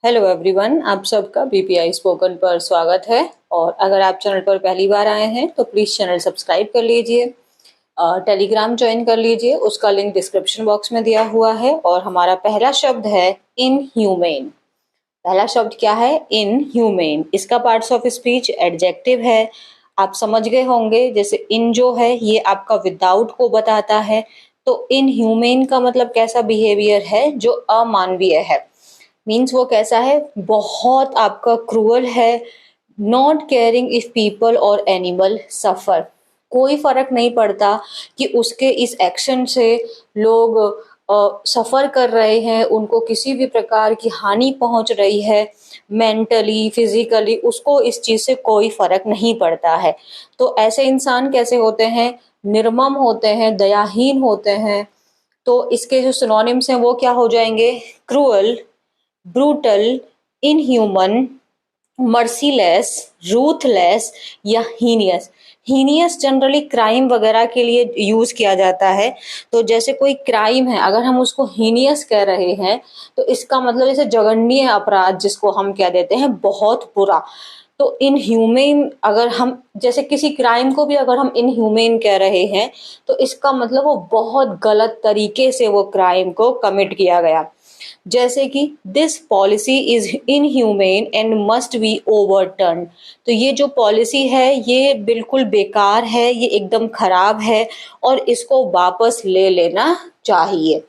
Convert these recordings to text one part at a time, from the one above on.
Hello everyone, आप सबका BPI spoken पर स्वागत है। और अगर आप चैनल पर पहली बार आए हैं तो प्लीज़ चैनल सब्सक्राइब कर लीजिए। टेलीग्राम ज्वाइन कर लीजिए, उसका लिंक डिस्क्रिप्शन बॉक्स में दिया हुआ है। और हमारा पहला शब्द है इनह्यूमेन। पहला शब्द क्या है? इनह्यूमेन। इसका पार्ट्स ऑफ स्पीच एडजेक्टिव है। आप समझ गए होंगे, जैसे इन जो है ये आपका विदाउट को बताता है, तो इनह्यूमेन का मतलब कैसा बिहेवियर है, जो अमानवीय है। मीन्स वो कैसा है? बहुत आपका क्रूअल है। नॉट केयरिंग इफ पीपल और एनिमल सफर। कोई फर्क नहीं पड़ता कि उसके इस एक्शन से लोग सफर कर रहे हैं, उनको किसी भी प्रकार की हानि पहुंच रही है, मेंटली फिजिकली, उसको इस चीज से कोई फर्क नहीं पड़ता है। तो ऐसे इंसान कैसे होते हैं? निर्मम होते हैं, दयाहीन होते हैं। तो इसके जो सिनोनिम्स हैं वो क्या हो जाएंगे? Cruel, brutal, inhuman, merciless, ruthless या हीनियस। हीनियस जनरली क्राइम वगैरह के लिए यूज किया जाता है। तो जैसे कोई क्राइम है, अगर हम उसको हीनियस कह रहे हैं तो इसका मतलब जैसे जघन्य अपराध जिसको हम कह देते हैं, बहुत बुरा। तो इनह्यूमेन, अगर हम जैसे किसी क्राइम को भी अगर हम इनह्यूमेन कह रहे हैं तो इसका मतलब वो बहुत गलत तरीके से वो क्राइम को कमिट किया गया। जैसे कि this policy is inhumane and must be overturn. तो ये जो पॉलिसी है ये बिल्कुल बेकार है, ये एकदम खराब है और इसको वापस ले लेना चाहिए।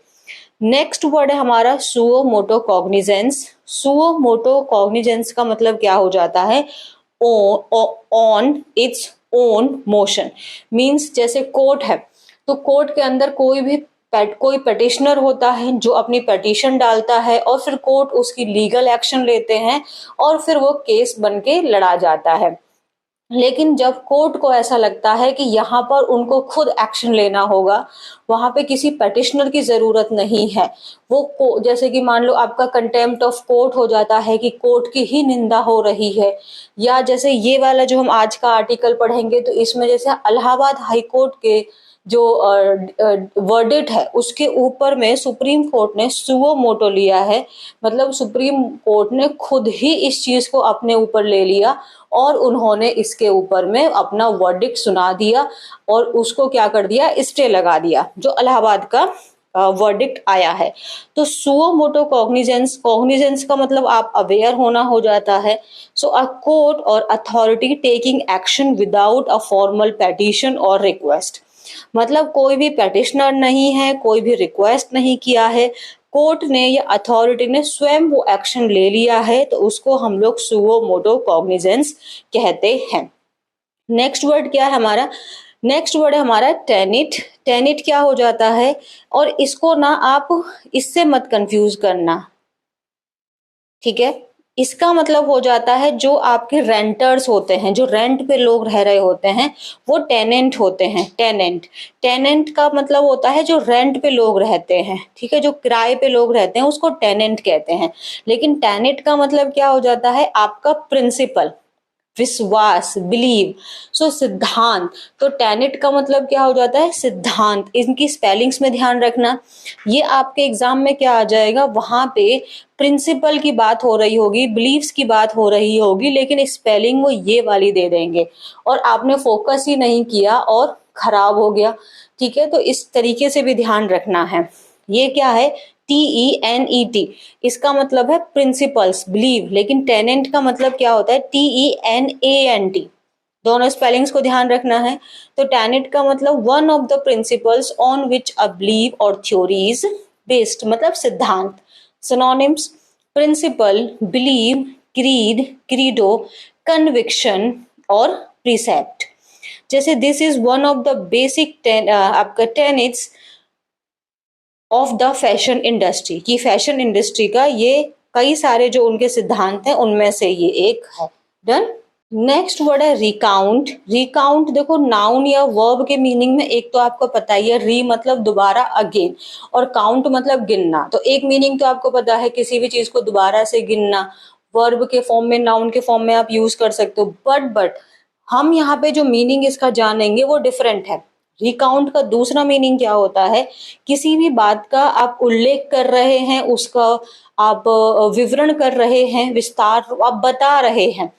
नेक्स्ट वर्ड है हमारा suo motu cognizance. Suo motu cognizance का मतलब क्या हो जाता है? On its own motion. Means जैसे कोर्ट है, तो कोर्ट के अंदर कोई पटिशनर होता है जो अपनी पटिशन डालता है और फिर कोर्ट उसकी लीगल एक्शन लेते हैं और फिर वो केस बन के लड़ा जाता है। लेकिन जब कोर्ट को ऐसा लगता है कि यहाँ पर उनको खुद एक्शन लेना होगा, वहां पे किसी पटिशनर की जरूरत नहीं है, जैसे कि मान लो आपका कंटेम्प्ट ऑफ कोर्ट हो जाता है कि कोर्ट की ही निंदा हो रही है। या जैसे ये वाला जो हम आज का आर्टिकल पढ़ेंगे तो इसमें जैसे इलाहाबाद हाई कोर्ट के जो वर्डिक्ट है उसके ऊपर में सुप्रीम कोर्ट ने सुओ मोटो लिया है। मतलब सुप्रीम कोर्ट ने खुद ही इस चीज को अपने ऊपर ले लिया और उन्होंने इसके ऊपर में अपना वर्डिक्ट सुना दिया और उसको क्या कर दिया? स्टे लगा दिया, जो इलाहाबाद का वर्डिक्ट आया है। तो सुओ मोटो कॉग्निजेंस, कॉग्निजेंस का मतलब आप अवेयर होना हो जाता है। सो अ कोर्ट और authority taking action without a formal petition और रिक्वेस्ट। मतलब कोई भी पेटिशनर नहीं है, कोई भी रिक्वेस्ट नहीं किया है, कोर्ट ने या अथॉरिटी ने स्वयं वो एक्शन ले लिया है, तो उसको हम लोग सुओ मोटो कॉग्निजेंस कहते हैं। नेक्स्ट वर्ड क्या है हमारा? नेक्स्ट वर्ड है हमारा टेनिट। टेनिट क्या हो जाता है? और इसको ना आप इससे मत कंफ्यूज करना, ठीक है? इसका मतलब हो जाता है जो आपके रेंटर्स होते हैं, जो रेंट पे लोग रह रहे होते हैं, वो टेनेंट होते हैं। टेनेंट, टेनेंट का मतलब होता है जो रेंट पे लोग रहते हैं, ठीक है? जो किराए पे लोग रहते हैं उसको टेनेंट कहते हैं। लेकिन टेनेंट का मतलब क्या हो जाता है? आपका प्रिंसिपल, विश्वास, बिलीव। सो सिद्धांत। तो टेनेट का मतलब क्या हो जाता है? सिद्धांत। इनकी स्पेलिंग्स में ध्यान रखना। ये आपके एग्जाम में क्या आ जाएगा? वहां पे प्रिंसिपल की बात हो रही होगी, बिलीव्स की बात हो रही होगी, लेकिन स्पेलिंग वो ये वाली दे देंगे और आपने फोकस ही नहीं किया और खराब हो गया, ठीक है? तो इस तरीके से भी ध्यान रखना है। ये क्या है? TENET। इसका मतलब है प्रिंसिपल्स, बिलीव। लेकिन टेनेंट का मतलब क्या होता है? TENANT। दोनों स्पेलिंग्स को ध्यान रखना है। तो टेनेंट का मतलब one of the principles on which a believe और थ्योरी इज बेस्ड, मतलब सिद्धांत। Synonyms: principle, believe, creed, credo, conviction और प्रीसेप्ट। जैसे this is one of the basic आपका tenets of the fashion industry, की फैशन इंडस्ट्री का ये कई सारे जो उनके सिद्धांत हैं उनमें से ये एक है। डन। नेक्स्ट वर्ड है रिकाउंट। रिकाउंट देखो, नाउन या वर्ब के मीनिंग में एक तो आपको पता ही है, री मतलब दोबारा, अगेन, और काउंट मतलब गिनना। तो एक मीनिंग तो आपको पता है, किसी भी चीज को दोबारा से गिनना। वर्ब के फॉर्म में, नाउन के फॉर्म में आप यूज कर सकते हो। बट हम यहाँ पे जो मीनिंग इसका जानेंगे वो डिफरेंट है। रिकाउंट का दूसरा मीनिंग क्या होता है? किसी भी बात का आप उल्लेख कर रहे हैं, उसका आप विवरण कर रहे हैं, विस्तार आप बता रहे हैं।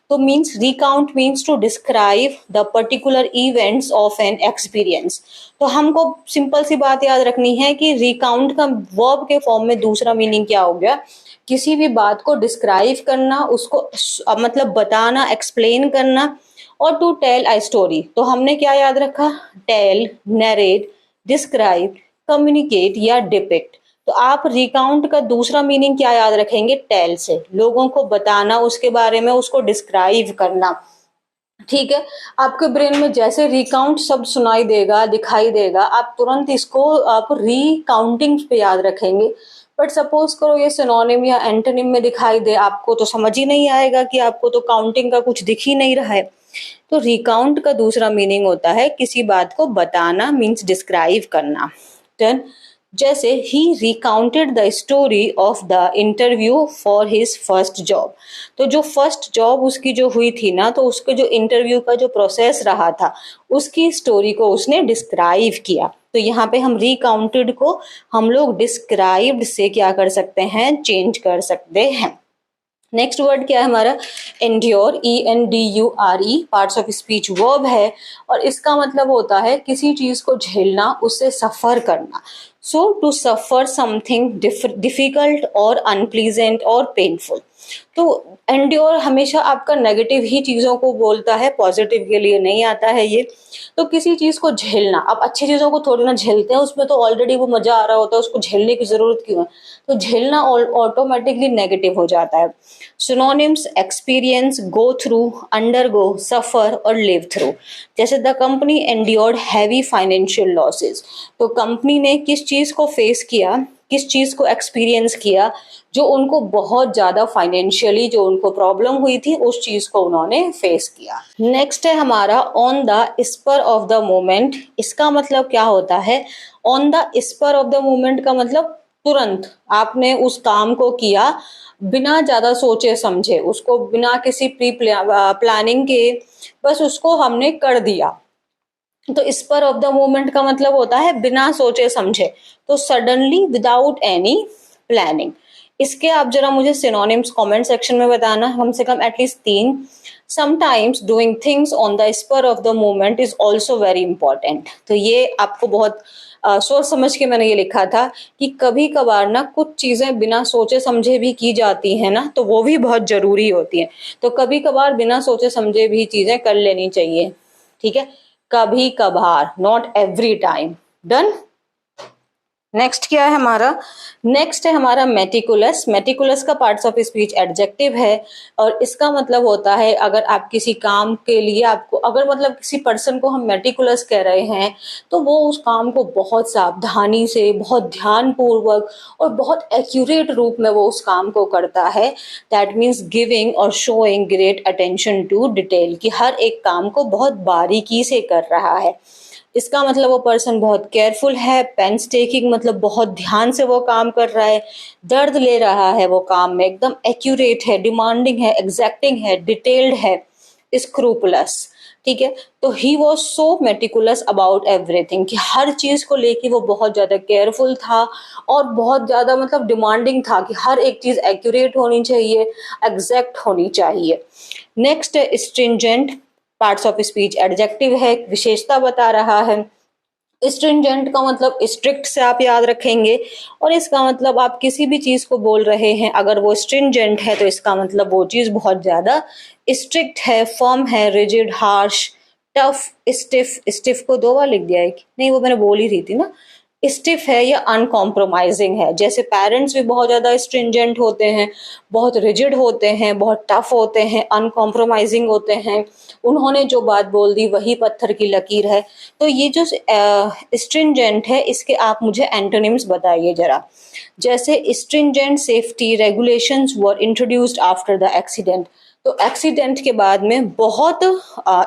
तो means recount means to describe the particular events of an experience. तो हमको सिंपल सी बात याद रखनी है कि रिकाउंट का वर्ब के फॉर्म में दूसरा मीनिंग क्या हो गया? किसी भी बात को डिस्क्राइब करना, उसको मतलब बताना, एक्सप्लेन करना। और टू टेल आई स्टोरी, तो हमने क्या याद रखा? टेल, नरेट, डिस्क्राइब, कम्युनिकेट या डिपिक्ट। तो आप रिकाउंट का दूसरा मीनिंग क्या याद रखेंगे? टेल से, लोगों को बताना उसके बारे में, उसको डिस्क्राइब करना। ठीक है, आपके ब्रेन में जैसे रिकाउंट शब्द सुनाई देगा, दिखाई देगा, आप तुरंत इसको आप रिकाउंटिंग पे याद रखेंगे। बट सपोज करो ये सिनोनिम या एंटोनिम में दिखाई दे, आपको तो समझ ही नहीं आएगा कि आपको तो काउंटिंग का कुछ दिख ही नहीं रहा है। तो रिकाउंट का दूसरा मीनिंग होता है किसी बात को बताना, मीन्स डिस्क्राइब करना। डन। जैसे ही recounted the story of the interview for his first job. तो जो फर्स्ट जॉब उसकी जो हुई थी ना, तो उसके जो इंटरव्यू का जो प्रोसेस रहा था, उसकी स्टोरी को उसने डिस्क्राइब किया। तो यहाँ पे हम रिकाउंटेड को हम लोग डिस्क्राइब्ड से क्या कर सकते हैं? चेंज कर सकते हैं। नेक्स्ट वर्ड क्या है हमारा? Endure, ENDURE, parts of speech verb है और इसका मतलब होता है किसी चीज को झेलना, उससे सफर करना। सो टू सफर समथिंग डिफिकल्ट और अनप्लीजेंट और पेनफुल। तो एंड्योर हमेशा आपका नेगेटिव ही चीजों को बोलता है, पॉजिटिव के लिए नहीं आता है ये। तो किसी चीज को झेलना, अब अच्छी चीजों को थोड़ी ना झेलते हैं, उसमें तो ऑलरेडी वो मजा आ रहा होता है, उसको झेलने की जरूरत क्यों है? तो झेलना ऑटोमेटिकली नेगेटिव हो जाता है। Synonyms experience, go through, undergo, suffer और लिव थ्रू। जैसे the company endured heavy financial losses. तो कंपनी ने किस चीज को फेस किया, किस चीज को एक्सपीरियंस किया? जो उनको बहुत ज्यादा फाइनेंशियली जो उनको प्रॉब्लम हुई थी, उस चीज को उन्होंने फेस किया। नेक्स्ट है हमारा on the spur of the moment. इसका मतलब क्या होता है? On the spur of the moment का मतलब तुरंत आपने उस काम को किया, बिना ज्यादा सोचे समझे, उसको बिना किसी प्री प्लानिंग के, बस उसको हमने कर दिया। तो स्पर ऑफ द मोमेंट का मतलब होता है बिना सोचे समझे, तो सडनली, विदाउट एनी प्लानिंग। इसके आप जरा मुझे सिनोनिम्स कमेंट सेक्शन में बताना, कम से कम at least 3। Sometimes doing things on the spur of the moment is also very important. तो ये आपको बहुत सोच समझ के मैंने ये लिखा था कि कभी कभार ना कुछ चीजें बिना सोचे समझे भी की जाती हैं ना, तो वो भी बहुत जरूरी होती हैं। तो कभी कभार बिना सोचे समझे भी चीजें कर लेनी चाहिए। ठीक है, कभी कभार, not every time. Done. Next क्या है हमारा? नेक्स्ट है हमारा मेटिकुलस। मेटिकुलस का पार्ट्स ऑफ स्पीच एडजेक्टिव है और इसका मतलब होता है अगर आप किसी काम के लिए, आपको अगर मतलब किसी पर्सन को हम मेटिकुलस कह रहे हैं, तो वो उस काम को बहुत सावधानी से, बहुत ध्यानपूर्वक और बहुत एक्यूरेट रूप में वो उस काम को करता है। दैट मीन्स गिविंग और showing great attention to detail, कि हर एक काम को बहुत बारीकी से कर रहा है। इसका मतलब वो पर्सन बहुत केयरफुल है। पेंस्टेकिंग मतलब बहुत ध्यान से वो काम कर रहा है, दर्द ले रहा है वो काम में, एकदम एक्यूरेट है, डिमांडिंग है, एग्जैक्टिंग है, डिटेल्ड है, स्क्रूपुलस। ठीक है, तो he was so meticulous about everything, कि हर चीज को लेके वो बहुत ज्यादा केयरफुल था और बहुत ज्यादा मतलब डिमांडिंग था कि हर एक चीज एक्यूरेट होनी चाहिए, एग्जैक्ट होनी चाहिए। Next stringent, parts of speech adjective है, विशेषता बता रहा है। स्ट्रिंजेंट का मतलब स्ट्रिक्ट से आप याद रखेंगे और इसका मतलब आप किसी भी चीज को बोल रहे हैं, अगर वो स्ट्रिंजेंट है तो इसका मतलब वो चीज बहुत ज्यादा स्ट्रिक्ट है, फर्म है, rigid, harsh, tough, stiff. Stiff को 2 बार लिख दिया है नहीं, वो मैंने बोल ही रही थी ना। स्टिफ है या अनकॉम्प्रोमाइजिंग है। जैसे पेरेंट्स भी बहुत ज्यादा स्ट्रिंजेंट होते हैं, बहुत रिजिड होते हैं, बहुत टफ होते हैं, अनकॉम्प्रोमाइजिंग होते हैं, उन्होंने जो बात बोल दी वही पत्थर की लकीर है। तो ये जो स्ट्रिंजेंट है, इसके आप मुझे एंटोनिम्स बताइए जरा। जैसे stringent safety regulations were introduced after the accident. तो एक्सीडेंट के बाद में बहुत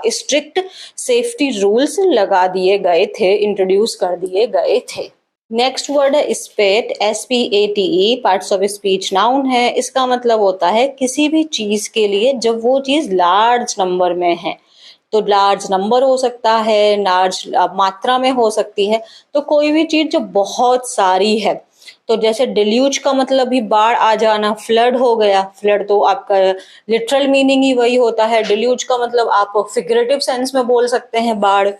स्ट्रिक्ट सेफ्टी रूल्स लगा दिए गए थे, इंट्रोड्यूस कर दिए गए थे। नेक्स्ट वर्ड है स्पेट, SPATE, parts of speech noun है। इसका मतलब होता है किसी भी चीज के लिए जब वो चीज लार्ज नंबर में है, तो लार्ज नंबर हो सकता है, लार्ज मात्रा में हो सकती है, तो कोई भी चीज जो बहुत सारी है। तो जैसे डिल्यूज का मतलब भी बाढ़ आ जाना, फ्लड हो गया, फ्लड तो आपका लिटरल मीनिंग ही वही होता है। डिल्यूज का मतलब आप फिगरेटिव सेंस में बोल सकते हैं बाढ़,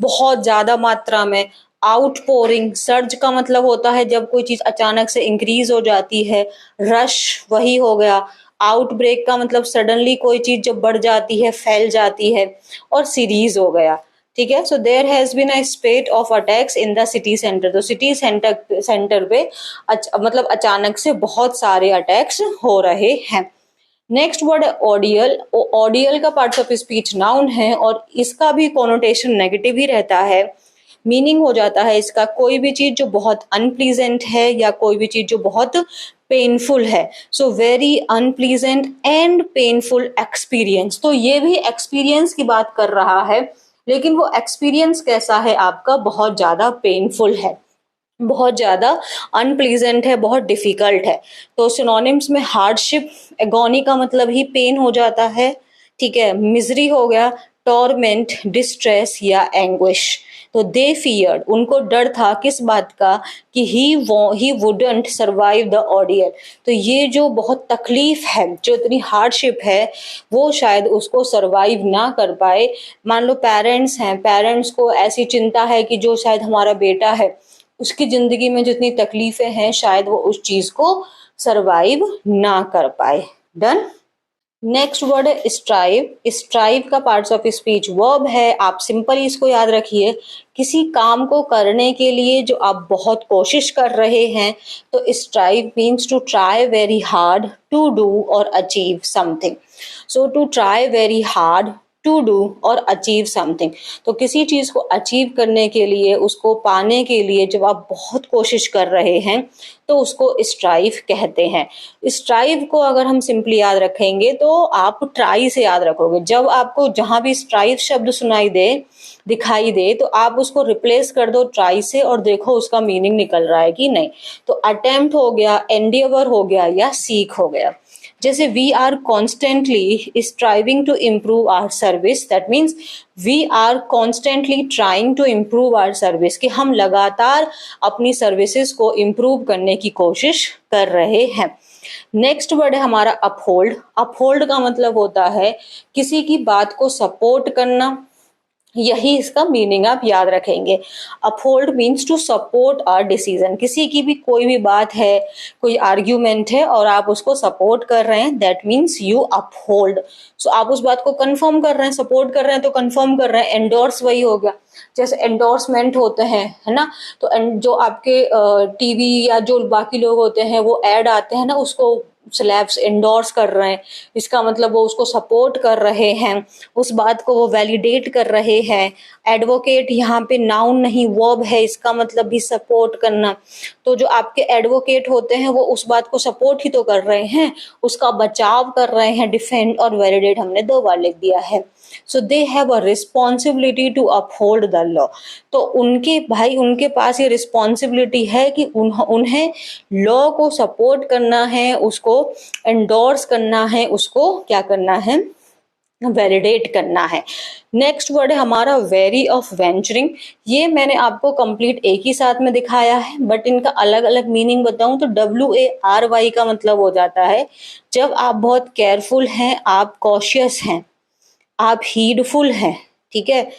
बहुत ज्यादा मात्रा में। आउटपोरिंग, सर्ज का मतलब होता है जब कोई चीज अचानक से इंक्रीज हो जाती है। रश वही हो गया। आउटब्रेक का मतलब सडनली कोई चीज जब बढ़ जाती है, फैल जाती है। और सीरीज हो गया, ठीक है। So there has been a spate of attacks in the city centre, तो सिटी सेंटर पे मतलब अचानक से बहुत सारे अटैक्स हो रहे हैं। नेक्स्ट वर्ड है ऑडियल। ऑडियल का पार्ट्स ऑफ स्पीच नाउन है और इसका भी कॉनोटेशन नेगेटिव ही रहता है। मीनिंग हो जाता है इसका कोई भी चीज जो बहुत अनप्लीजेंट है या कोई भी चीज जो बहुत पेनफुल है। So very unpleasant and painful experience, तो ये भी एक्सपीरियंस की बात कर रहा है, लेकिन वो एक्सपीरियंस कैसा है आपका, बहुत ज्यादा पेनफुल है, बहुत ज्यादा अनप्लीजेंट है, बहुत डिफिकल्ट है। तो सिनोनिम्स में हार्डशिप, एगोनी का मतलब ही पेन हो जाता है, ठीक है। मिजरी हो गया, टॉर्मेंट, डिस्ट्रेस या एंग्विश। तो दे फियर्ड, उनको डर था किस बात का, कि ही वुडंट सर्वाइव द ऑर्डियल। तो ये जो बहुत तकलीफ है, जो इतनी हार्डशिप है, वो शायद उसको सर्वाइव ना कर पाए। मान लो पेरेंट्स हैं, पेरेंट्स को ऐसी चिंता है कि जो शायद हमारा बेटा है, उसकी जिंदगी में जितनी तकलीफें हैं, शायद वो उस चीज को सरवाइव ना कर पाए। डन। नेक्स्ट वर्ड है स्ट्राइव। स्ट्राइव का पार्ट्स ऑफ स्पीच वर्ब है, आप सिंपल इसको याद रखिए, किसी काम को करने के लिए जो आप बहुत कोशिश कर रहे हैं। तो strive means to try very hard to do और achieve something. So to try very hard to do और अचीव समथिंग, तो किसी चीज को अचीव करने के लिए, उसको पाने के लिए जब आप बहुत कोशिश कर रहे हैं, तो उसको स्ट्राइव कहते हैं। स्ट्राइव को अगर हम सिंपली याद रखेंगे तो आप ट्राई से याद रखोगे। जब आपको जहां भी स्ट्राइव शब्द सुनाई दे, दिखाई दे, तो आप उसको रिप्लेस कर दो ट्राई से और देखो उसका मीनिंग निकल रहा है कि नहीं। तो अटेम्प्ट हो गया, एंडिवर हो गया या सीख हो गया। जैसे we are constantly striving to improve our service, that means we are constantly trying to improve our service, कि हम लगातार अपनी सर्विसेज को इम्प्रूव करने की कोशिश कर रहे हैं। नेक्स्ट वर्ड है हमारा अपहोल्ड। अपहोल्ड का मतलब होता है किसी की बात को सपोर्ट करना, यही इसका मीनिंग आप याद रखेंगे। Uphold means to support or decision, किसी की भी कोई भी बात है, कोई आर्ग्यूमेंट है और आप उसको सपोर्ट कर रहे हैं, दैट मीन्स यू अपहोल्ड। सो आप उस बात को कंफर्म कर रहे हैं, सपोर्ट कर रहे हैं तो कंफर्म कर रहे हैं। एंडोर्स वही हो गया, जैसे एंडोर्समेंट होते हैं, है ना। तो जो आपके टीवी या जो बाकी लोग होते हैं वो ऐड आते हैं ना, उसको स्लैब्स इंडोर्स कर रहे हैं, इसका मतलब वो उसको सपोर्ट कर रहे हैं, उस बात को वो वैलिडेट कर रहे हैं। एडवोकेट यहाँ पे नाउन नहीं वर्ब है, इसका मतलब भी सपोर्ट करना। तो जो आपके एडवोकेट होते हैं वो उस बात को सपोर्ट ही तो कर रहे हैं, उसका बचाव कर रहे हैं। डिफेंड और वैलिडेट हमने 2 बार लिख दिया है। So they have a responsibility to uphold the law, तो उनके पास ये रिस्पॉन्सिबिलिटी है कि उन्हें लॉ को सपोर्ट करना है, उसको एंडोर्स करना है, उसको क्या करना है, वैलिडेट करना है। नेक्स्ट वर्ड है हमारा वेरी ऑफ वेंचरिंग। ये मैंने आपको कंप्लीट एक ही साथ में दिखाया है, बट इनका अलग अलग मीनिंग बताऊं तो WARY का मतलब हो जाता है जब आप बहुत केयरफुल हैं, आप कॉशियस हैं, आप हीडफुल हैं, ठीक है,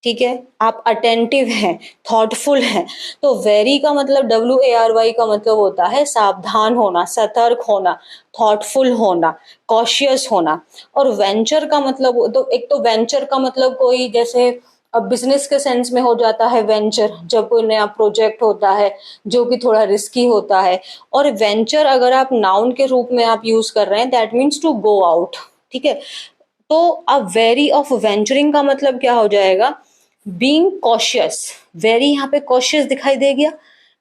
ठीक है, आप अटेंटिव हैं, थॉटफुल हैं। तो वेरी का मतलब WARY का मतलब होता है सावधान होना, सतर्क होना, थॉटफुल होना, कॉशियस होना। और वेंचर का मतलब, तो एक तो वेंचर का मतलब कोई जैसे अब बिजनेस के सेंस में हो जाता है वेंचर, जब कोई नया प्रोजेक्ट होता है जो कि थोड़ा रिस्की होता है। और वेंचर अगर आप नाउन के रूप में आप यूज कर रहे हैं, that means to go out, ठीक है। तो अब वेरी ऑफ वेंचरिंग का मतलब क्या हो जाएगा, बीइंग कॉशियस। वेरी यहाँ पे कॉशियस दिखाई दे गया,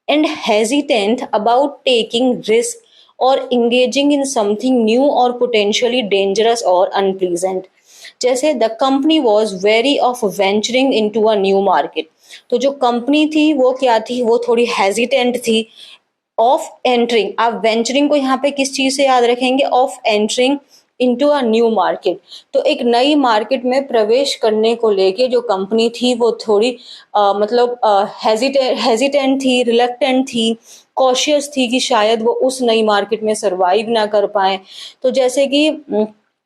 and hesitant about taking risk और इंगेजिंग इन समथिंग न्यू और पोटेंशियली डेंजरस और अनप्लीजेंट। जैसे the company was very of venturing into a new market, तो जो कंपनी थी वो क्या थी, वो थोड़ी हेजिटेंट थी। ऑफ एंटरिंग, आप वेंचरिंग को यहाँ पे किस चीज से याद रखेंगे, of entering into a new market. तो एक नई मार्केट में प्रवेश करने को लेके जो कंपनी थी वो थोड़ी मतलब हेजिटेंट थी, रिलक्टेंट थी, कॉशियस थी कि शायद वो उस नई मार्केट में सरवाइव ना कर पाए। तो जैसे कि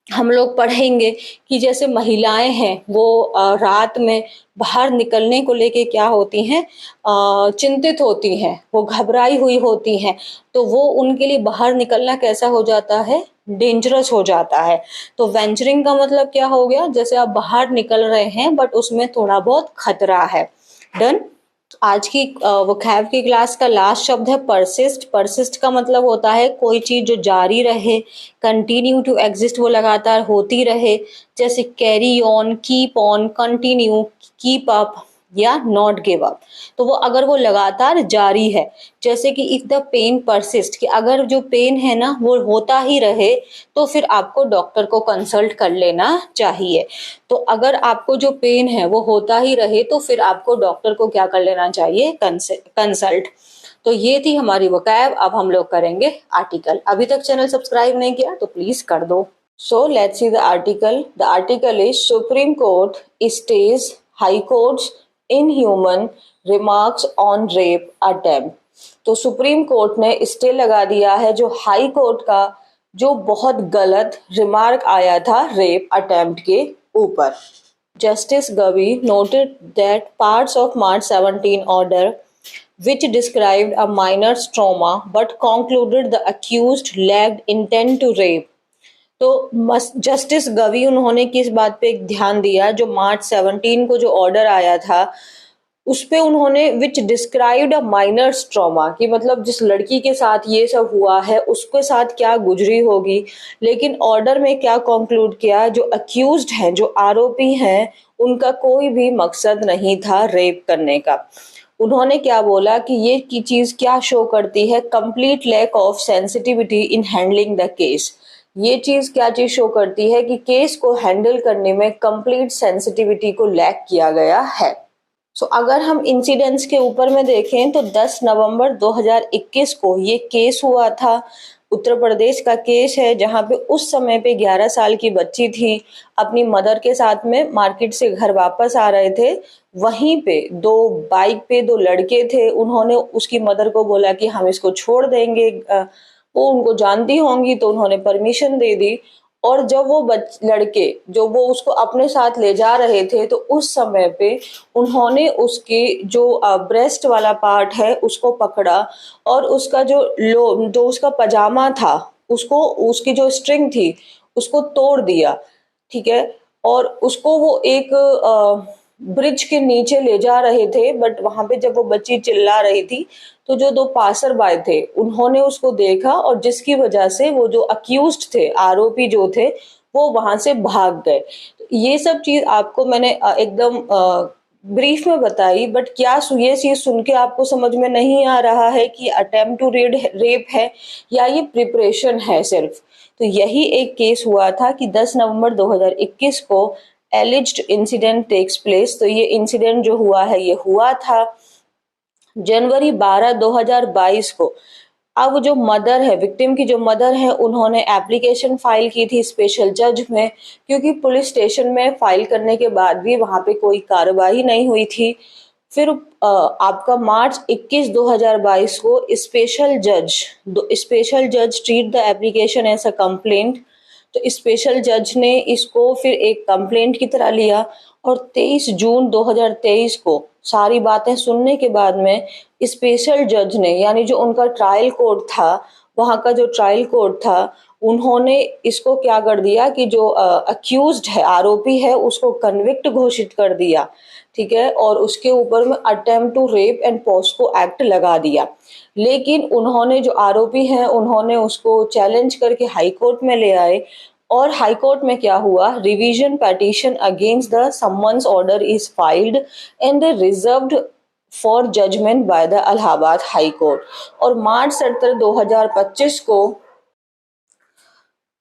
हम लोग पढ़ेंगे कि जैसे महिलाएं हैं वो रात में बाहर निकलने को लेके क्या होती हैं, चिंतित होती हैं, वो घबराई हुई होती हैं। तो वो उनके लिए बाहर निकलना कैसा हो जाता है, डेंजरस हो जाता है। तो वेंचरिंग का मतलब क्या हो गया, जैसे आप बाहर निकल रहे हैं बट उसमें थोड़ा बहुत खतरा है। डन। आज की वोकैब की क्लास का लास्ट शब्द है परसिस्ट। परसिस्ट का मतलब होता है कोई चीज जो जारी रहे, कंटिन्यू टू एग्जिस्ट, वो लगातार होती रहे। जैसे carry on, keep on, continue, keep up या नॉट गिव अप। तो वो अगर वो लगातार जारी है, जैसे कि इफ द पेन परसिस्ट, कि अगर जो पेन है ना वो होता ही रहे, तो फिर आपको डॉक्टर को कंसल्ट कर लेना चाहिए। तो अगर आपको जो पेन है वो होता ही रहे तो फिर आपको डॉक्टर को क्या कर लेना चाहिए, कंसल्ट। तो ये थी हमारी वोकैब। अब हम लोग करेंगे आर्टिकल। अभी तक चैनल सब्सक्राइब नहीं किया तो प्लीज कर दो। So let's see the article. The article is supreme court stage high courts inhuman remarks on rape attempt. तो सुप्रीम कोर्ट ने स्टे लगा दिया है जो हाई कोर्ट का जो बहुत गलत रिमार्क आया था रेप अटेम्प्ट के ऊपर। Justice Gavi noted that parts of March 17 order which described a minor's trauma but concluded the accused lacked intent to rape। तो जस्टिस गवी उन्होंने किस बात पे ध्यान दिया, जो मार्च 17 को जो ऑर्डर आया था उस पे उन्होंने विच डिस्क्राइब्ड अ माइनर्स ट्रॉमा, कि मतलब जिस लड़की के साथ ये सब हुआ है उसके साथ क्या गुजरी होगी। लेकिन ऑर्डर में क्या कंक्लूड किया, जो अक्यूज्ड हैं, जो आरोपी हैं, उनका कोई भी मकसद नहीं था रेप करने का। उन्होंने क्या बोला कि ये की चीज क्या शो करती है, complete lack of sensitivity in handling the case. ये चीज क्या चीज शो करती है कि केस को हैंडल करने में कंप्लीट सेंसिटिविटी को लैक किया गया है। अगर हम इंसिडेंट्स के ऊपर में देखें तो 10 नवंबर 2021 को ये केस हुआ था। उत्तर प्रदेश का केस है जहां पे उस समय पे 11 साल की बच्ची थी, अपनी मदर के साथ में मार्केट से घर वापस आ रहे थे। वहीं पे दो बाइक पे दो लड़के थे, उन्होंने उसकी मदर को बोला कि हम इसको छोड़ देंगे। वो उनको जानती होंगी तो उन्होंने परमिशन दे दी। और जब वो लड़के जो वो उसको अपने साथ ले जा रहे थे तो उस समय पे उन्होंने उसके जो ब्रेस्ट वाला पार्ट है उसको पकड़ा और उसका जो उसका पजामा था उसको, उसकी जो स्ट्रिंग थी उसको तोड़ दिया। ठीक है। और उसको वो एक ब्रिज के नीचे ले जा रहे थे, बट वहां पे जब वो बच्ची चिल्ला रही थी तो जो दो पासर बाय थे उन्होंने उसको देखा और जिसकी वजह से वो जो अक्यूज्ड थे, आरोपी जो थे, वो वहां से भाग गए। ये सब चीज आपको मैंने एकदम ब्रीफ में बताई, बट क्या ये चीज सुन के आपको समझ में नहीं आ रहा है कि अटेम्प्ट टू रेप है या ये प्रिपरेशन है सिर्फ। तो यही एक केस हुआ था कि 10 नवंबर 2021 को एलिज्ड इंसिडेंट टेक्स प्लेस। तो ये इंसिडेंट जो हुआ है ये हुआ था जनवरी 12 2022 को। अब जो मदर है, विक्टिम की जो मदर है, उन्होंने एप्लीकेशन फाइल की थी स्पेशल जज में, क्योंकि पुलिस स्टेशन में फाइल करने के बाद भी वहां पे कोई कार्रवाई नहीं हुई थी। फिर आपका मार्च 21 2022 को स्पेशल जज treat the application as a complaint. तो स्पेशल जज ने इसको फिर एक कंप्लेंट की तरह लिया और 23 जून 2023 को सारी बातें सुनने के बाद में स्पेशल जज ने, यानी जो उनका ट्रायल कोर्ट था, वहां का जो ट्रायल कोर्ट था, उन्होंने इसको क्या कर दिया कि जो अक्यूज्ड है, आरोपी है, उसको कन्विक्ट घोषित कर दिया। ठीक है। और उसके ऊपर में attempt to rape and POCSO act लगा दिया। लेकिन उन्होंने जो आरोपी हैं उन्होंने उसको चैलेंज करके हाई कोर्ट में ले आए और हाई कोर्ट में क्या हुआ, revision petition against the summons order is filed and reserved for judgment by the Allahabad high court. और मार्च 17 2025 को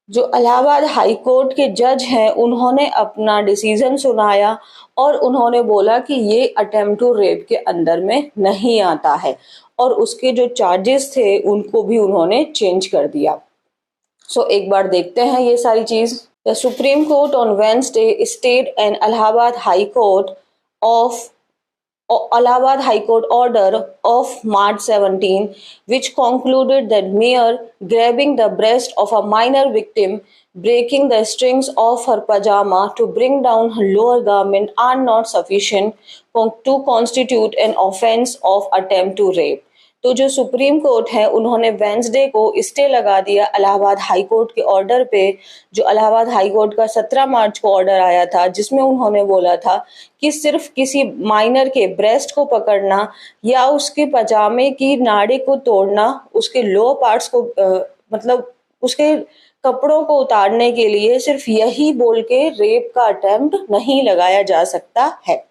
जो इलाहाबाद हाई कोर्ट के जज हैं उन्होंने अपना डिसीजन सुनाया और उन्होंने बोला कि ये अटेम्प्ट टू रेप के अंदर में नहीं आता है और उसके जो चार्जेस थे उनको भी उन्होंने चेंज कर दिया। सो एक बार देखते हैं ये सारी चीज। The supreme court on Wednesday stayed and Allahabad high court of Allahabad High Court order of March 17, which concluded that mere grabbing the breast of a minor victim, breaking the strings of her pajama to bring down her lower garment are not sufficient to constitute an offense of attempt to rape. तो जो supreme court है उन्होंने Wednesday को stay लगा दिया Allahabad high court के order पे, जो इलाहाबाद हाई कोर्ट का 17 मार्च को ऑर्डर आया था, जिसमें उन्होंने बोला था कि सिर्फ किसी माइनर के ब्रेस्ट को पकड़ना या उसके पजामे की नाड़ी को तोड़ना, उसके लोअर पार्ट्स को मतलब उसके कपड़ों को उतारने के लिए सिर्फ यही बोल के रेप का अटेम्प्ट नहीं लगाया जा सकता है।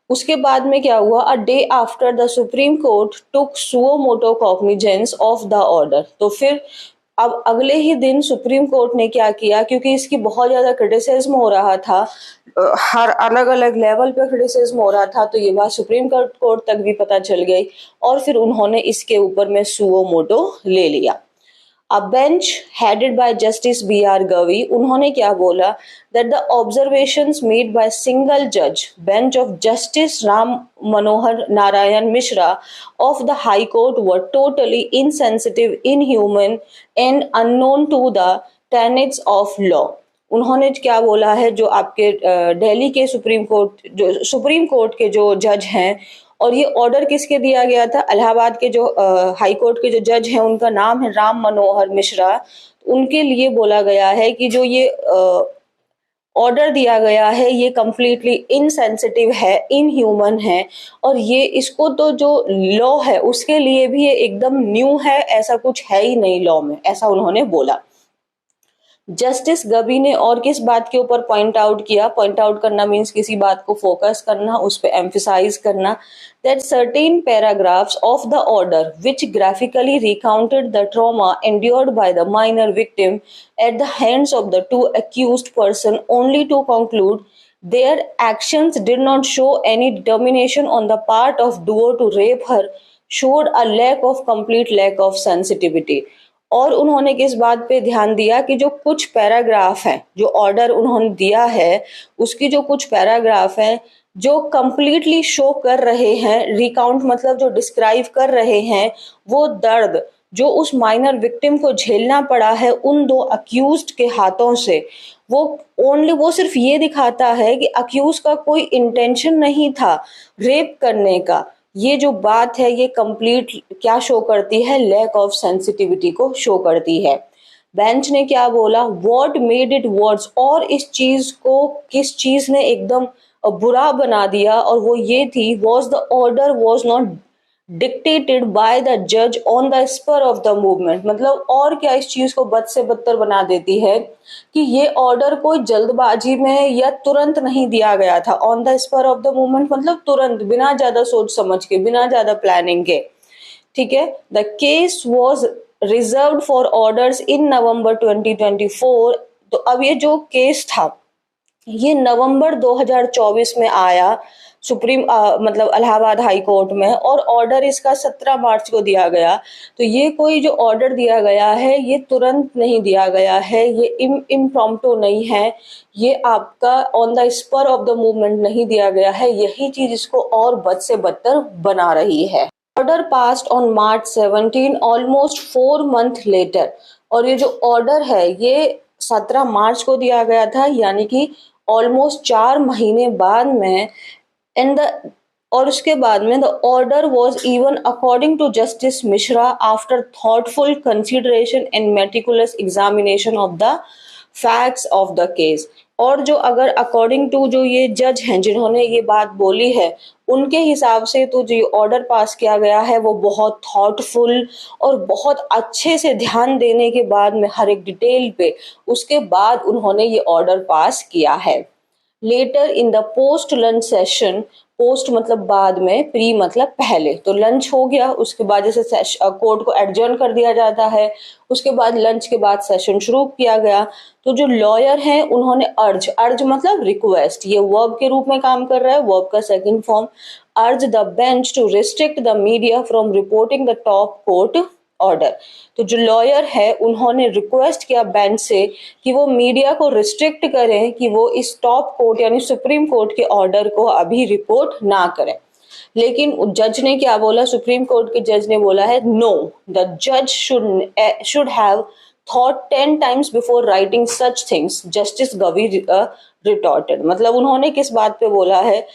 उसके बाद में क्या हुआ, a day after the supreme court took suo motu cognizance of the order. तो फिर अब अगले ही दिन सुप्रीम कोर्ट ने क्या किया, क्योंकि इसकी बहुत ज्यादा क्रिटिसिज्म हो रहा था, हर अलग अलग लेवल पे क्रिटिसिज्म हो रहा था, तो ये बात सुप्रीम कोर्ट तक भी पता चल गई और फिर उन्होंने इसके ऊपर में सुओ मोटो ले लिया। A bench headed by Justice B.R. Gavi, उन्होंने क्या बोला, that the observations made by single judge bench of Justice Ram Manohar Narayan Mishra of the High Court were totally insensitive, inhuman and unknown to the tenets of law। उन्होंने क्या बोला है, जो आपके दिल्ली के सुप्रीम कोर्ट के जो जज हैं, और ये ऑर्डर किसके दिया गया था, इलाहाबाद के जो हाई कोर्ट के जो जज हैं उनका नाम है राम मनोहर मिश्रा। उनके लिए बोला गया है कि जो ये ऑर्डर दिया गया है ये कंप्लीटली इनसेंसिटिव है, इनह्यूमन है, और ये इसको तो जो लॉ है उसके लिए भी ये एकदम न्यू है, ऐसा कुछ है ही नहीं लॉ में, ऐसा उन्होंने बोला। जस्टिस गबी ने और किस बात के ऊपर पॉइंट आउट किया, पॉइंट आउट करना मीन्स किसी बात को फोकस करना, उस पर एम्फिसाइज करना, that certain paragraphs of the order which graphically recounted the trauma endured by the minor victim at the hands of the two accused person only to conclude their actions did not show any determination on the part of duo to rape her showed a complete lack of sensitivity। और उन्होंने किस बात पे ध्यान दिया कि जो कुछ पैराग्राफ हैं, जो ऑर्डर उन्होंने दिया है उसकी जो कुछ पैराग्राफ हैं जो कंप्लीटली शो कर रहे हैं, रिकाउंट मतलब जो डिस्क्राइब कर रहे हैं वो दर्द जो उस माइनर विक्टिम को झेलना पड़ा है उन दो अक्यूज्ड के हाथों से, वो सिर्फ ये दिखाता है कि अक्यूज का कोई इंटेंशन नहीं था रेप करने का। ये जो बात है ये कंप्लीट क्या शो करती है, लैक ऑफ सेंसिटिविटी को शो करती है। बेंच ने क्या बोला, व्हाट मेड इट वर्स, और इस चीज को किस चीज ने एकदम बुरा बना दिया, और वो ये थी, was the order was not dictated by the जज on the spur of the movement. मतलब और क्या इस चीज को बद से बदतर बना देती है कि ये ऑर्डर कोई जल्दबाजी में या तुरंत नहीं दिया गया था। On the spur of the movement मतलब तुरंत, बिना ज्यादा सोच समझ के, बिना ज्यादा प्लानिंग के, ठीक है। The case was reserve for orders in November 2024। तो अब ये जो केस था ये नवंबर 2024 में आया सुप्रीम मतलब इलाहाबाद हाई कोर्ट में, और ऑर्डर इसका 17 मार्च को दिया गया। तो ये कोई जो ऑर्डर दिया गया है ये तुरंत नहीं दिया गया है, ये इम्प्रॉम्प्टू नहीं है, ये आपका on the spur of the movement नहीं दिया गया है। यही चीज इसको और बद से बदतर बना रही है। Order passed on March 17 almost 4 month later, और ये जो ऑर्डर है ये 17 मार्च को दिया गया था, यानी कि ऑलमोस्ट 4 महीने बाद में, और उसके बाद में the order was even according to justice Mishra after thoughtful consideration and meticulous examination of the facts of the case. और जो अगर अकॉर्डिंग टू जो ये जज हैं जिन्होंने ये बात बोली है उनके हिसाब से तो जो ऑर्डर पास किया गया है वो बहुत थॉटफुल और बहुत अच्छे से ध्यान देने के बाद में हर एक डिटेल पे, उसके बाद उन्होंने ये ऑर्डर पास किया है। Later in the post lunch session, post मतलब बाद में, प्री मतलब पहले, तो लंच हो गया उसके बाद जैसे कोर्ट को एडजर्न कर दिया जाता है, उसके बाद लंच के बाद सेशन शुरू किया गया। तो जो लॉयर हैं उन्होंने अर्ज मतलब रिक्वेस्ट, ये वर्ब के रूप में काम कर रहा है, वर्ब का second form, urge the bench to restrict the media from reporting the top court order. तो जो लॉयर है उन्होंने रिक्वेस्ट किया बेंच से कि वो मीडिया को रिस्ट्रिक्ट करें कि वो इस टॉप कोर्ट यानी सुप्रीम कोर्ट के ऑर्डर को अभी रिपोर्ट ना करें। लेकिन जज ने क्या बोला, सुप्रीम कोर्ट के जज ने बोला है नो, द जज should have thought 10 times before writing such things, justice Gavi retorted. मतलब उन्होंने किस बात पे बोला है,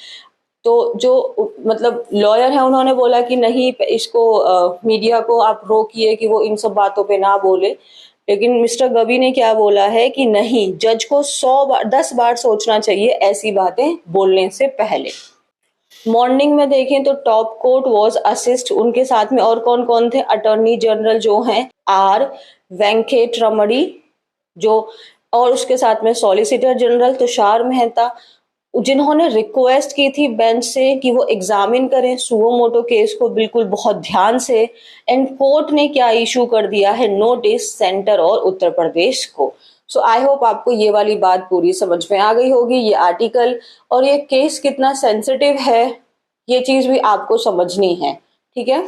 तो जो मतलब लॉयर है उन्होंने बोला कि नहीं इसको मीडिया को आप रोकिए कि वो इन सब बातों पे ना बोले। लेकिन मिस्टर गवी ने क्या बोला है कि नहीं, जज को 10 बार सोचना चाहिए ऐसी बातें बोलने से पहले। मॉर्निंग में देखें तो टॉप कोर्ट वॉज असिस्ट, उनके साथ में और कौन कौन थे, अटॉर्नी जनरल जो हैं आर वेंकट रमणी जो, और उसके साथ में सॉलिसिटर जनरल तुषार मेहता, जिन्होंने रिक्वेस्ट की थी बेंच से कि वो एग्जामिन करें सुओ मोटो केस को बिल्कुल बहुत ध्यान से। एंड कोर्ट ने क्या इशू कर दिया है, नोटिस सेंटर और उत्तर प्रदेश को। सो आई होप आपको ये वाली बात पूरी समझ में आ गई होगी। ये आर्टिकल और ये केस कितना सेंसिटिव है ये चीज भी आपको समझनी है, ठीक है।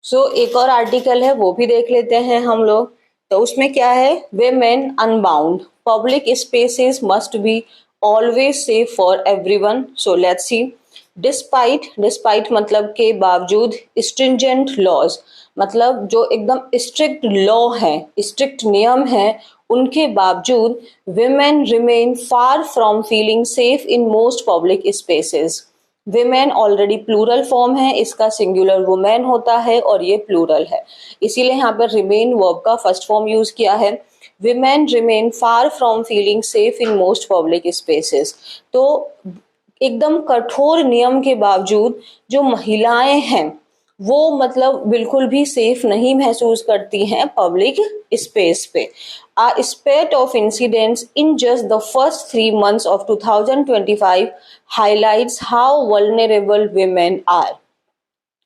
सो एक और आर्टिकल है वो भी देख लेते हैं हम लोग। तो उसमें क्या है, women unbound, public spaces must be always safe for everyone. So let's see. Despite मतलब के बावजूद, स्ट्रिंजेंट लॉज मतलब जो एकदम स्ट्रिक्ट लॉ है, स्ट्रिक्ट नियम है, उनके बावजूद women remain far from feeling safe in most public spaces. Women already plural form है, इसका सिंगुलर वुमेन होता है और ये प्लूरल है, इसीलिए यहाँ पर रिमेन वर्ब का फर्स्ट फॉर्म यूज किया है। Women remain far from feeling safe in most public spaces. तो एकदम कठोर नियम के बावजूद जो महिलाएं हैं वो मतलब बिल्कुल भी सेफ नहीं महसूस करती हैं पब्लिक स्पेस पे। A spate of incidents in just the first 3 months of 2025 highlights how vulnerable women are.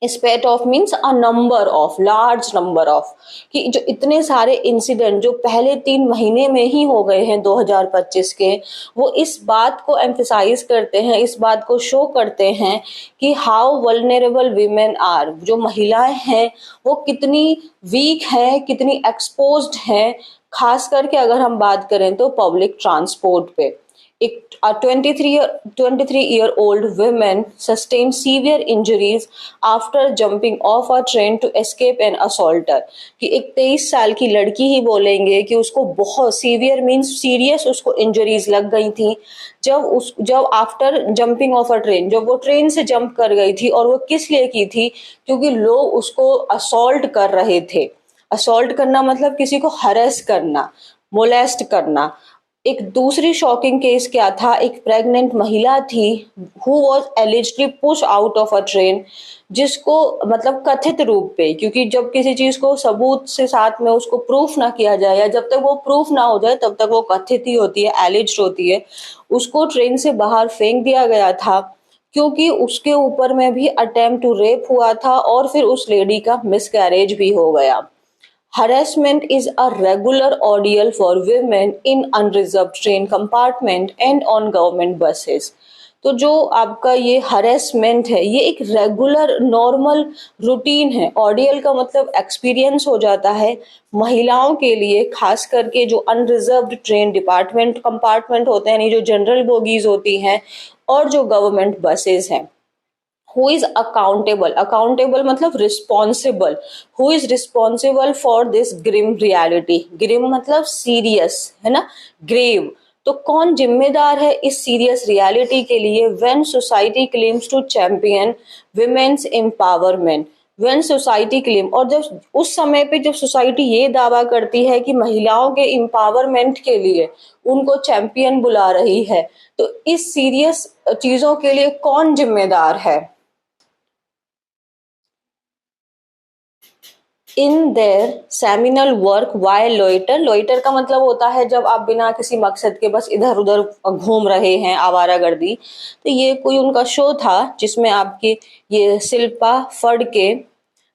स्पेट of means a number of, large number of, कि जो इतने सारे इंसिडेंट जो पहले 3 महीने में ही हो गए हैं 2025 के, वो इस बात को एम्फेसाइज करते हैं, इस बात को शो करते हैं कि हाउ वल्नरेबल वीमेन आर, जो महिलाएं हैं वो कितनी वीक हैं, कितनी एक्सपोज्ड हैं, खास करके अगर हम बात करें तो पब्लिक ट्रांसपोर्ट पे। एक 23-year-old woman sustained severe injuries after jumping off a train to escape an assaulter। कि एक 23 साल की लड़की ही बोलेंगे कि उसको बहुत सीवियर मीन्स सीरियस उसको इंजरीज लग गई थी जब after jumping of a train, जब वो ट्रेन से जंप कर गई थी। और वो किस लिए की थी, क्योंकि लोग उसको असॉल्ट कर रहे थे। असॉल्ट करना मतलब किसी को हरेस करना, मोलेस्ट करना। एक दूसरी शॉकिंग केस क्या था, एक प्रेग्नेंट महिला थी who was allegedly push out of a train, जिसको मतलब कथित रूप पे, क्योंकि जब किसी चीज को सबूत से साथ में उसको प्रूफ ना किया जाए या जब तक वो प्रूफ ना हो जाए तब तक वो कथित ही होती है, एलिज्ड होती है, उसको ट्रेन से बाहर फेंक दिया गया था क्योंकि उसके ऊपर में भी अटेम्प्ट टू रेप हुआ था और फिर उस लेडी का मिसकैरेज भी हो गया। Harassment is a regular ordeal for women in unreserved train compartment and on government buses। तो जो आपका ये हरेसमेंट है ये एक रेगुलर नॉर्मल रूटीन है। ऑडियल का मतलब एक्सपीरियंस हो जाता है महिलाओं के लिए, खास करके जो अनरिजर्व्ड ट्रेन डिपार्टमेंट कंपार्टमेंट होते हैं, यानी जो जनरल बोगीज होती हैं और जो गवर्नमेंट बसेस हैं। who is accountable मतलब responsible, who is responsible for this grim reality। grim मतलब सीरियस है ना, grave। तो कौन जिम्मेदार है इस सीरियस रियलिटी के लिए, when society claims to champion women's empowerment, when society claim, और जब उस समय पे जब सोसाइटी ये दावा करती है कि महिलाओं के एम्पावरमेंट के लिए उनको चैंपियन बुला रही है, तो इस सीरियस चीजों के लिए कौन जिम्मेदार है। In their seminal work why loiter, loiter का मतलब होता है जब आप बिना किसी मकसद के बस इधर उधर घूम रहे हैं, आवारागर्दी। तो ये कोई उनका शो था जिसमें आपके ये शिल्पा फड़के,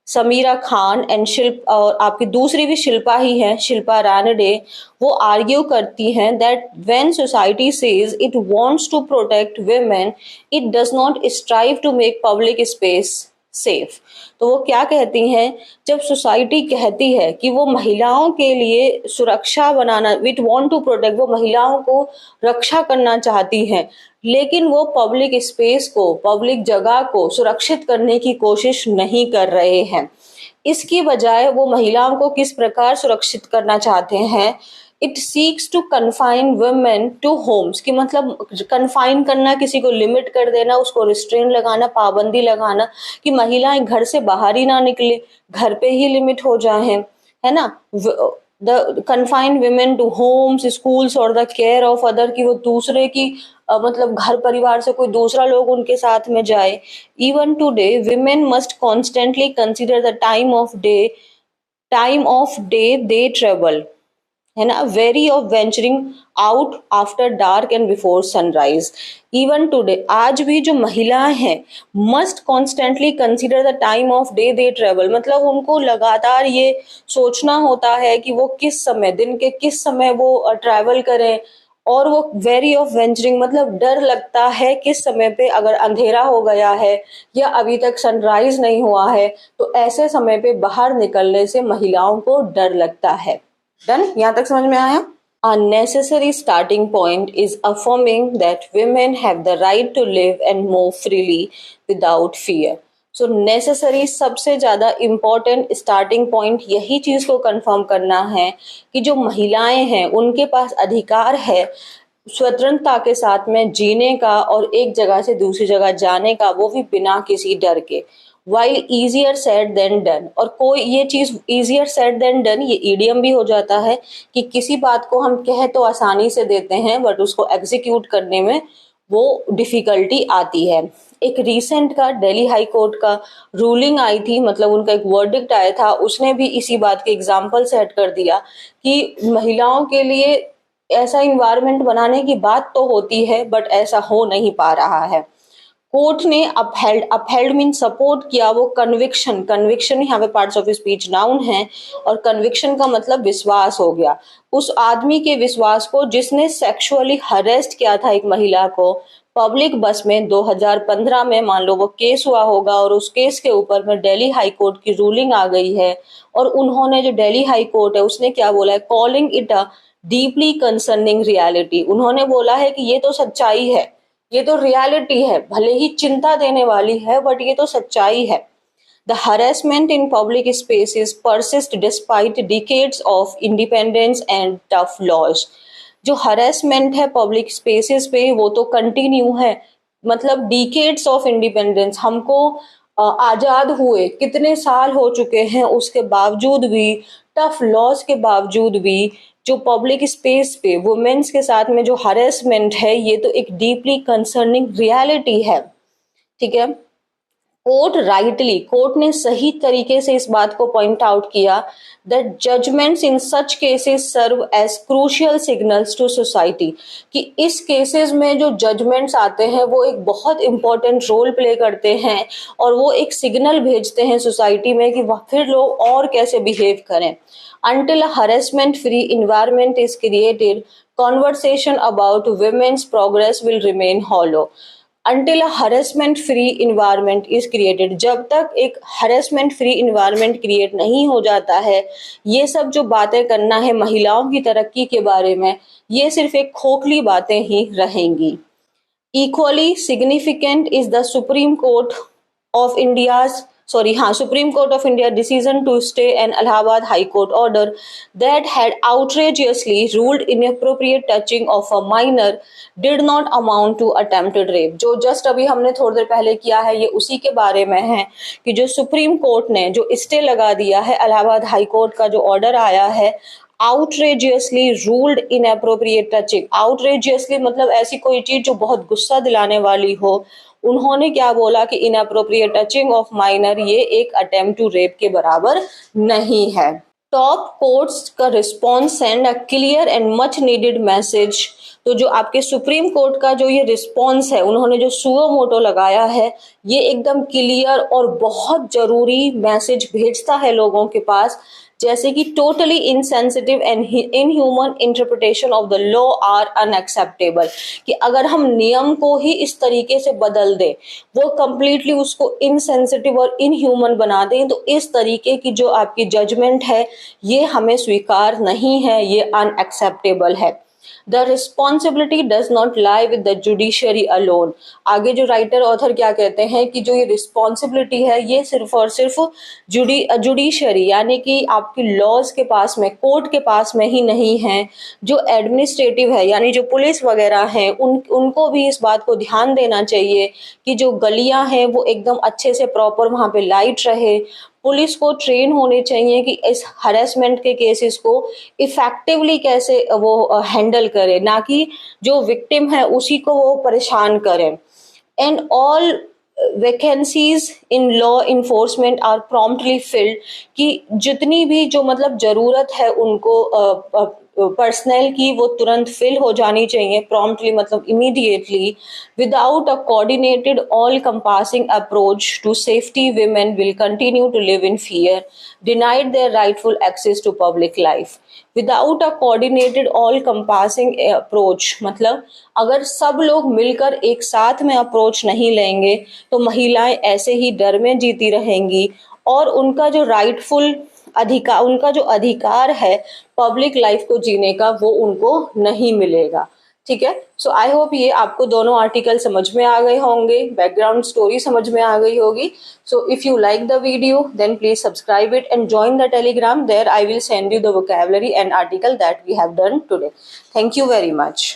समीरा खान एंड और आपकी दूसरी भी शिल्पा ही है, शिल्पा रानडे, वो आर्ग्यू करती हैं that when society says it wants to protect women it does not strive to make public space safe. तो वो क्या कहती हैं, जब सोसाइटी कहती है कि वो महिलाओं के लिए सुरक्षा बनाना, विट वांट टू प्रोटेक्ट, वो महिलाओं को रक्षा करना चाहती हैं, लेकिन वो पब्लिक स्पेस को, पब्लिक जगह को सुरक्षित करने की कोशिश नहीं कर रहे हैं। इसकी बजाय वो महिलाओं को किस प्रकार सुरक्षित करना चाहते हैं, it seeks to confine women to homes, कि मतलब कन्फाइन करना, किसी को लिमिट कर देना, उसको रिस्ट्रेन लगाना, पाबंदी लगाना कि महिलाएं घर से बाहर ही ना निकले, घर पे ही लिमिट हो जाए, है ना। The confine women to homes, schools और द केयर ऑफ अदर, की वो दूसरे की मतलब घर परिवार से कोई दूसरा लोग उनके साथ में जाए। Even today women must constantly consider the time of day they travel, है ना, very of venturing out after dark and before sunrise. Even today, आज भी जो महिलाएं हैं, must constantly consider the time of day they travel, मतलब उनको लगातार ये सोचना होता है कि वो किस समय, दिन के किस समय वो ट्रैवल करें। और वो वेरी ऑफ वेंचरिंग, मतलब डर लगता है किस समय पे, अगर अंधेरा हो गया है या अभी तक सनराइज नहीं हुआ है, तो ऐसे समय पे बाहर निकलने से महिलाओं को डर लगता है। डन, यहाँ तक समझ में आया? A necessary starting point is affirming that women have the right to live and move freely without fear. So necessary, सबसे ज्यादा important starting point यही चीज को कंफर्म करना है कि जो महिलाएं हैं उनके पास अधिकार है स्वतंत्रता के साथ में जीने का और एक जगह से दूसरी जगह जाने का, वो भी बिना किसी डर के। While easier said than done, और कोई ये चीज ईजियर सेड देन डन, ये ईडियम भी हो जाता है कि किसी बात को हम कह तो आसानी से देते हैं बट उसको एग्जीक्यूट करने में वो डिफिकल्टी आती है। एक रिसेंट का दिल्ली हाई कोर्ट का रूलिंग आई थी, मतलब उनका एक वर्डिक्ट आया था, उसने भी इसी बात के एग्जाम्पल सेट कर दिया कि महिलाओं के लिए ऐसा इन्वायरमेंट बनाने की बात तो होती है बट ऐसा हो नहीं पा रहा है। कोर्ट ने अपहेल्ड मीन सपोर्ट किया वो कन्विक्शन यहाँ पे पार्ट्स ऑफ स्पीच नाउन है, और कन्विक्शन का मतलब विश्वास हो गया, उस आदमी के विश्वास को जिसने सेक्सुअली हरेस्ट किया था एक महिला को पब्लिक बस में 2015 में। मान लो वो केस हुआ होगा और उस केस के ऊपर में दिल्ली हाई कोर्ट की रूलिंग आ गई है, और उन्होंने, जो दिल्ली हाई कोर्ट है, उसने क्या बोला है, calling it a deeply concerning reality. उन्होंने बोला है कि ये तो सच्चाई है, ये तो रियलिटी है, भले ही चिंता देने वाली है बट ये तो सच्चाई है। The harassment in public spaces persist despite decades of independence and tough laws. जो हरेसमेंट है पब्लिक स्पेसेस पे वो तो कंटिन्यू है, मतलब डिकेड्स ऑफ इंडिपेंडेंस, हमको आजाद हुए कितने साल हो चुके हैं, उसके बावजूद भी, टफ लॉज के बावजूद भी, जो पब्लिक स्पेस पे वुमेन्स के साथ में जो हरेसमेंट है, ये तो एक डीपली कंसर्निंग रियलिटी है। ठीक है, कोर्ट ने सही तरीके से इस बात को पॉइंट आउट किया that judgments in such cases serve as crucial signals to society, कि इस केसेस में जो जजमेंट्स आते हैं वो एक बहुत इंपॉर्टेंट रोल प्ले करते हैं और वो एक सिग्नल भेजते हैं सोसाइटी में कि फिर लोग और कैसे बिहेव करें। Until a harassment-free environment is created, conversation about women's progress will remain hollow. Until a harassment-free environment is created, जब तक एक harassment-free environment create नहीं हो जाता है, ये सब जो बातें करना है महिलाओं की तरक्की के बारे में, ये सिर्फ एक खोखली बातें ही रहेंगी। Equally significant is the Supreme Court of India decision to stay an Allahabad High Court order that had outrageously ruled inappropriate touching of a minor did not amount to attempted rape। जो just अभी हमने थोड़ी देर पहले किया है, ये उसी के बारे में है कि जो सुप्रीम कोर्ट ने जो स्टे लगा दिया है, इलाहाबाद हाई कोर्ट का जो ऑर्डर आया है, outrageously ruled inappropriate touching. Outrageously मतलब ऐसी कोई चीज जो बहुत गुस्सा दिलाने वाली हो, उन्होंने क्या बोला कि इनएप्रोप्रिएट टचिंग ऑफ माइनर ये एक अटेम्प्ट टू रेप के बराबर नहीं है। टॉप कोर्ट्स का response send a clear and much needed message. तो जो आपके सुप्रीम कोर्ट का जो ये रिस्पॉन्स है, उन्होंने जो सुओ मोटो लगाया है, ये एकदम क्लियर और बहुत जरूरी मैसेज भेजता है लोगों के पास जैसे कि totally insensitive and inhuman interpretation of the law are unacceptable, कि अगर हम नियम को ही इस तरीके से बदल दें, वो कंप्लीटली उसको इनसेंसिटिव और इनह्यूमन बना दें, तो इस तरीके की जो आपकी जजमेंट है ये हमें स्वीकार नहीं है, ये अनएक्सेप्टेबल है। The responsibility does not lie with the judiciary alone. आगे जो राइटर ऑथर क्या कहते हैं कि जो ये रिस्पॉन्सिबिलिटी है ये सिर्फ और सिर्फ जुडिशरी यानी कि आपकी लॉज के पास में, कोर्ट के पास में ही नहीं है, जो एडमिनिस्ट्रेटिव है यानी जो पुलिस वगैरह हैं उनको भी इस बात को ध्यान देना चाहिए कि जो गलियां हैं वो एकदम अच्छे से प्रॉपर वहाँ पे लाइट रहे। पुलिस को ट्रेन होने चाहिए कि इस हरेसमेंट के केसेस को इफेक्टिवली कैसे वो हैंडल करे, ना कि जो विक्टिम है उसी को वो परेशान करें। And all vacancies in law enforcement are promptly filled, कि जितनी भी जो मतलब जरूरत है उनको पर्सनल की वो तुरंत फिल हो जानी चाहिए, प्रॉम्प्टली मतलब immediately, without a coordinated all compassing approach to safety women will continue to live in fear, denied their rightful access to public life. Without a coordinated all compassing approach मतलब अगर सब लोग मिलकर एक साथ में अप्रोच नहीं लेंगे तो महिलाएं ऐसे ही डर में जीती रहेंगी और उनका जो राइटफुल अधिकार, उनका जो अधिकार है पब्लिक लाइफ को जीने का, वो उनको नहीं मिलेगा। ठीक है, सो आई होप ये आपको दोनों आर्टिकल समझ में आ गए होंगे, बैकग्राउंड स्टोरी समझ में आ गई होगी। So if you like the video then please subscribe it and join the telegram. There I will send you the vocabulary and article that we have done today. Thank you very much.